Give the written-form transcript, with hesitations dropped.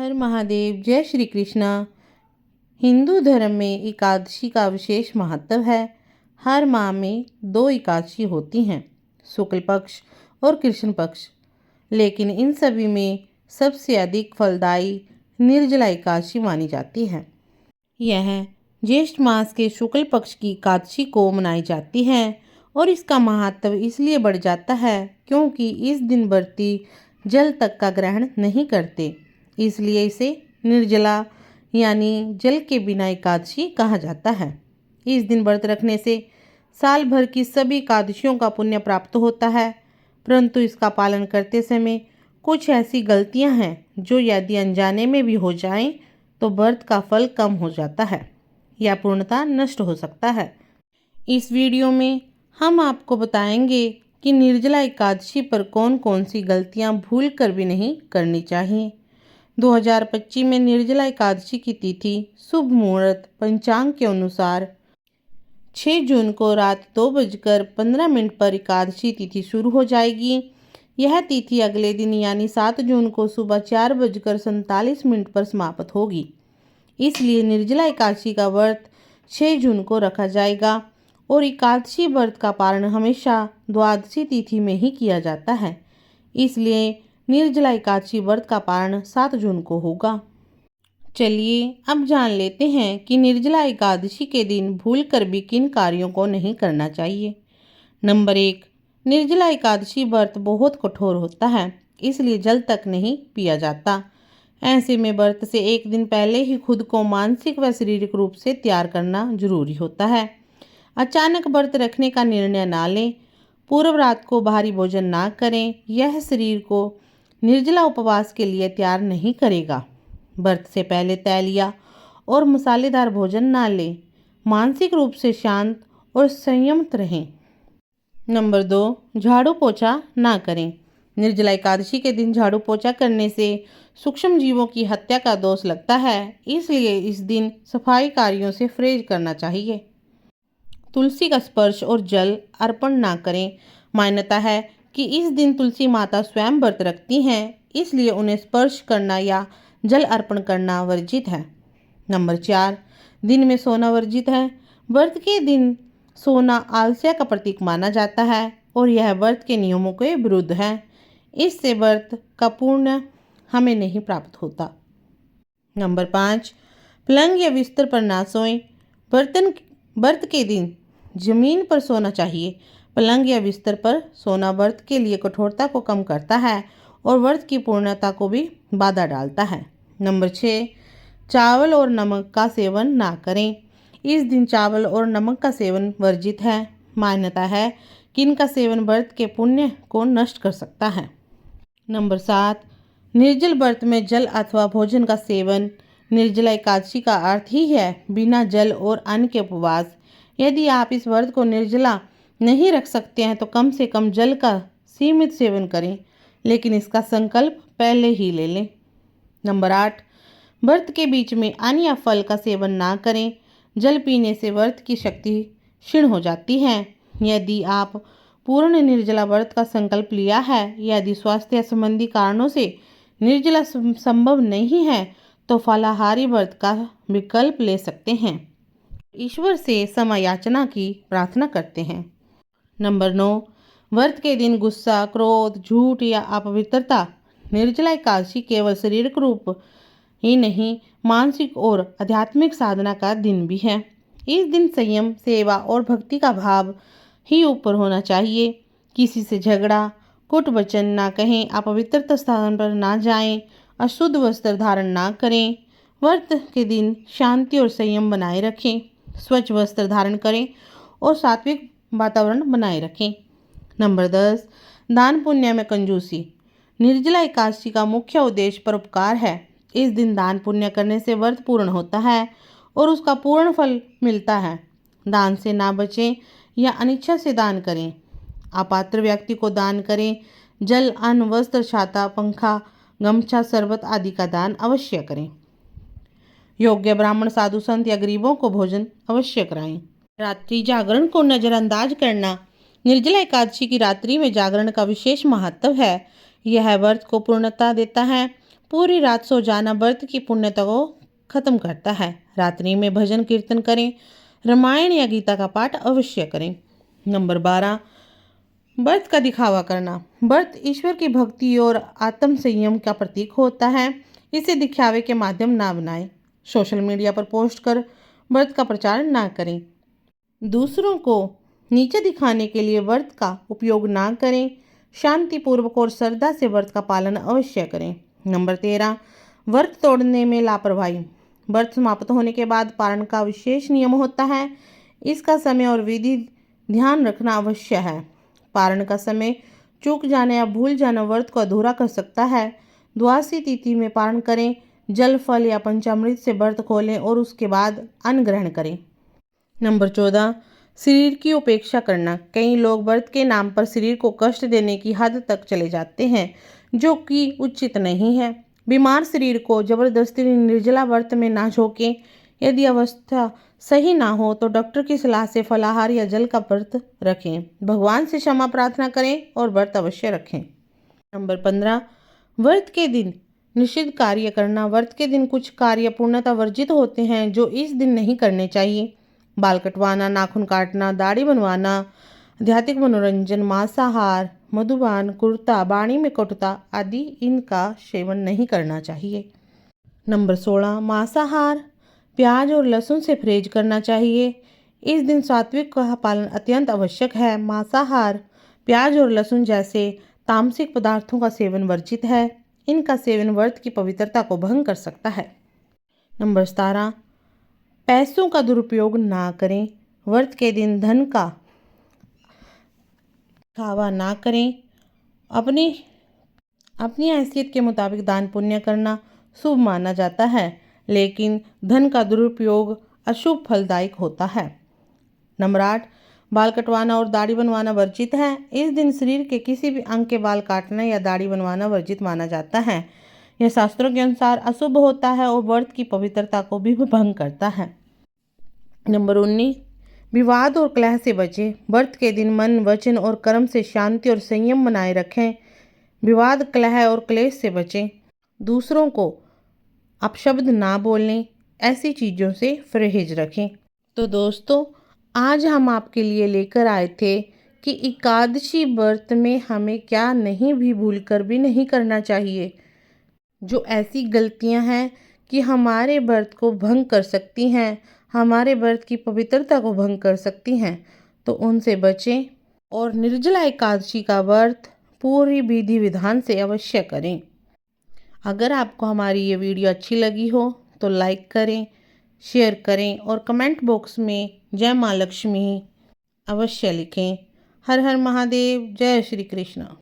हर महादेव। जय श्री कृष्णा। हिंदू धर्म में एकादशी का विशेष महत्व है। हर माह में 2 एकादशी होती हैं, शुक्ल पक्ष और कृष्ण पक्ष, लेकिन इन सभी में सबसे अधिक फलदायी निर्जला एकादशी मानी जाती है। यह ज्येष्ठ मास के शुक्ल पक्ष की एकादशी को मनाई जाती है और इसका महत्व इसलिए बढ़ जाता है क्योंकि इस दिन व्रती जल तक का ग्रहण नहीं करते, इसलिए इसे निर्जला यानी जल के बिना एकादशी कहा जाता है। इस दिन व्रत रखने से साल भर की सभी एकादशियों का पुण्य प्राप्त होता है, परंतु इसका पालन करते समय कुछ ऐसी गलतियां हैं जो यदि अनजाने में भी हो जाएं तो व्रत का फल कम हो जाता है या पूर्णतः नष्ट हो सकता है। इस वीडियो में हम आपको बताएंगे कि निर्जला एकादशी पर कौन कौन सी गलतियां भूल कर भी नहीं करनी चाहिए। 2025 में निर्जला एकादशी की तिथि शुभ मुहूर्त पंचांग के अनुसार 6 जून को रात 2:15 पर एकादशी तिथि शुरू हो जाएगी। यह तिथि अगले दिन यानी 7 जून को सुबह 4:47 पर समाप्त होगी। इसलिए निर्जला एकादशी का व्रत 6 जून को रखा जाएगा और एकादशी व्रत का पारण हमेशा द्वादशी तिथि में ही किया जाता है, इसलिए निर्जला एकादशी व्रत का पारण 7 जून को होगा। चलिए अब जान लेते हैं कि निर्जला एकादशी के दिन भूल कर भी किन कार्यों को नहीं करना चाहिए। नंबर 1, निर्जला एकादशी व्रत बहुत कठोर होता है, इसलिए जल तक नहीं पिया जाता। ऐसे में व्रत से एक दिन पहले ही खुद को मानसिक व शारीरिक रूप से तैयार करना जरूरी होता है। अचानक व्रत रखने का निर्णय ना लें, पूर्व रात को भारी भोजन ना करें, यह शरीर को निर्जला उपवास के लिए तैयार नहीं करेगा। व्रत से पहले तैलिया और मसालेदार भोजन ना लें, मानसिक रूप से शांत और संयमित रहें। नंबर 2, झाड़ू पोछा ना करें। निर्जला एकादशी के दिन झाड़ू पोछा करने से सूक्ष्म जीवों की हत्या का दोष लगता है, इसलिए इस दिन सफाई कार्यों से परहेज करना चाहिए। तुलसी का स्पर्श और जल अर्पण ना करें। मान्यता है कि इस दिन तुलसी माता स्वयं व्रत रखती हैं, इसलिए उन्हें स्पर्श करना या जल अर्पण करना वर्जित है। नंबर 4, दिन में सोना वर्जित है। व्रत के दिन सोना आलस्य का प्रतीक माना जाता है और यह व्रत के नियमों के विरुद्ध है। इससे व्रत का पुण्य हमें नहीं प्राप्त होता। नंबर 5, पलंग या बिस्तर पर ना सोएं। व्रत के दिन जमीन पर सोना चाहिए। पलंग या बिस्तर पर सोना व्रत के लिए कठोरता को कम करता है और व्रत की पूर्णता को भी बाधा डालता है। नंबर 6, चावल और नमक का सेवन ना करें। इस दिन चावल और नमक का सेवन वर्जित है। मान्यता है कि इनका सेवन व्रत के पुण्य को नष्ट कर सकता है। नंबर 7, निर्जल व्रत में जल अथवा भोजन का सेवन। निर्जला एकादशी का अर्थ ही है बिना जल और अन्न के उपवास। यदि आप इस व्रत को निर्जला नहीं रख सकते हैं तो कम से कम जल का सीमित सेवन करें, लेकिन इसका संकल्प पहले ही ले लें। नंबर 8, व्रत के बीच में अन्न या फल का सेवन ना करें। जल पीने से व्रत की शक्ति क्षीण हो जाती है। यदि आप पूर्ण निर्जला व्रत का संकल्प लिया है, यदि स्वास्थ्य संबंधी कारणों से निर्जला संभव नहीं है तो फलाहारी व्रत का विकल्प ले सकते हैं। ईश्वर से क्षमा याचना की प्रार्थना करते हैं। नंबर 9, व्रत के दिन गुस्सा, क्रोध, झूठ या अपवित्रता। निर्जला एकादशी केवल शारीरिक रूप ही नहीं, मानसिक और आध्यात्मिक साधना का दिन भी है। इस दिन संयम, सेवा और भक्ति का भाव ही ऊपर होना चाहिए। किसी से झगड़ा, कुट वचन ना कहें, अपवित्र स्थान पर ना जाएं, अशुद्ध वस्त्र धारण ना करें। व्रत के दिन शांति और संयम बनाए रखें, स्वच्छ वस्त्र धारण करें और सात्विक वातावरण बनाए रखें। नंबर 10, दान पुण्य में कंजूसी। निर्जला एकादशी का मुख्य उद्देश्य परोपकार है। इस दिन दान पुण्य करने से व्रत पूर्ण होता है और उसका पूर्ण फल मिलता है। दान से ना बचें या अनिच्छा से दान करें। अपात्र व्यक्ति को दान करें। जल, अन्न, वस्त्र, छाता, पंखा, गमछा, शरबत आदि का दान अवश्य करें। योग्य ब्राह्मण, साधु संत या गरीबों को भोजन अवश्य कराएं। रात्रि जागरण को नज़रअंदाज करना। निर्जला एकादशी की रात्रि में जागरण का विशेष महत्व है। यह व्रत को पूर्णता देता है। पूरी रात सो जाना व्रत की पुण्यता को खत्म करता है। रात्रि में भजन कीर्तन करें। रामायण या गीता का पाठ अवश्य करें। नंबर 12, व्रत का दिखावा करना। व्रत ईश्वर की भक्ति और आत्म संयम का प्रतीक होता है। इसे दिखावे के माध्यम ना बनाएं। सोशल मीडिया पर पोस्ट कर व्रत का प्रचार ना करें। दूसरों को नीचे दिखाने के लिए व्रत का उपयोग ना करें। शांतिपूर्वक और श्रद्धा से व्रत का पालन अवश्य करें। नंबर 13, व्रत तोड़ने में लापरवाही। व्रत समाप्त होने के बाद पारण का विशेष नियम होता है। इसका समय और विधि ध्यान रखना अवश्य है। पारण का समय चूक जाने या भूल जाना व्रत को अधूरा कर सकता है। द्वादशी तिथि में पारण करें। जल, फल या पंचामृत से व्रत खोलें और उसके बाद अन्न ग्रहण करें। नंबर 14, शरीर की उपेक्षा करना। कई लोग व्रत के नाम पर शरीर को कष्ट देने की हद तक चले जाते हैं, जो कि उचित नहीं है। बीमार शरीर को जबरदस्ती निर्जला व्रत में ना झोंकें। यदि अवस्था सही ना हो तो डॉक्टर की सलाह से फलाहार या जल का व्रत रखें। भगवान से क्षमा प्रार्थना करें और व्रत अवश्य रखें। नंबर 15, व्रत के दिन निषिद्ध कार्य करना। व्रत के दिन कुछ कार्य पूर्णतः वर्जित होते हैं जो इस दिन नहीं करने चाहिए। बाल कटवाना, नाखून काटना, दाढ़ी बनवाना, आध्यात्मिक मनोरंजन, मांसाहार, मधुपान, कुर्ता, वाणी में कटुता आदि इनका सेवन नहीं करना चाहिए। नंबर 16, मांसाहार, प्याज और लहसुन से परहेज करना चाहिए। इस दिन सात्विक का पालन अत्यंत आवश्यक है। मांसाहार, प्याज और लहसुन जैसे तामसिक पदार्थों का सेवन वर्जित है। इनका सेवन व्रत की पवित्रता को भंग कर सकता है। नंबर 17, पैसों का दुरुपयोग ना करें। व्रत के दिन धन का दिखावा ना करें। अपनी हैसियत के मुताबिक दान पुण्य करना शुभ माना जाता है, लेकिन धन का दुरुपयोग अशुभ फलदायक होता है। नंबर 8, बाल कटवाना और दाढ़ी बनवाना वर्जित है। इस दिन शरीर के किसी भी अंग के बाल काटना या दाढ़ी बनवाना वर्जित माना जाता है। यह शास्त्रों के अनुसार अशुभ होता है और व्रत की पवित्रता को भी भंग करता है। नंबर 19, विवाद और कलह से बचें। व्रत के दिन मन, वचन और कर्म से शांति और संयम बनाए रखें। विवाद, कलह और क्लेश से बचें। दूसरों को अपशब्द ना बोलें। ऐसी चीज़ों से परहेज रखें। तो दोस्तों, आज हम आपके लिए लेकर आए थे कि एकादशी व्रत में हमें क्या नहीं भी भूलकर भी नहीं करना चाहिए। जो ऐसी गलतियां हैं कि हमारे व्रत को भंग कर सकती हैं, हमारे व्रत की पवित्रता को भंग कर सकती हैं, तो उनसे बचें और निर्जला एकादशी का व्रत पूरी विधि विधान से अवश्य करें। अगर आपको हमारी ये वीडियो अच्छी लगी हो तो लाइक करें, शेयर करें और कमेंट बॉक्स में जय माँ लक्ष्मी अवश्य लिखें। हर हर महादेव, जय श्री कृष्ण।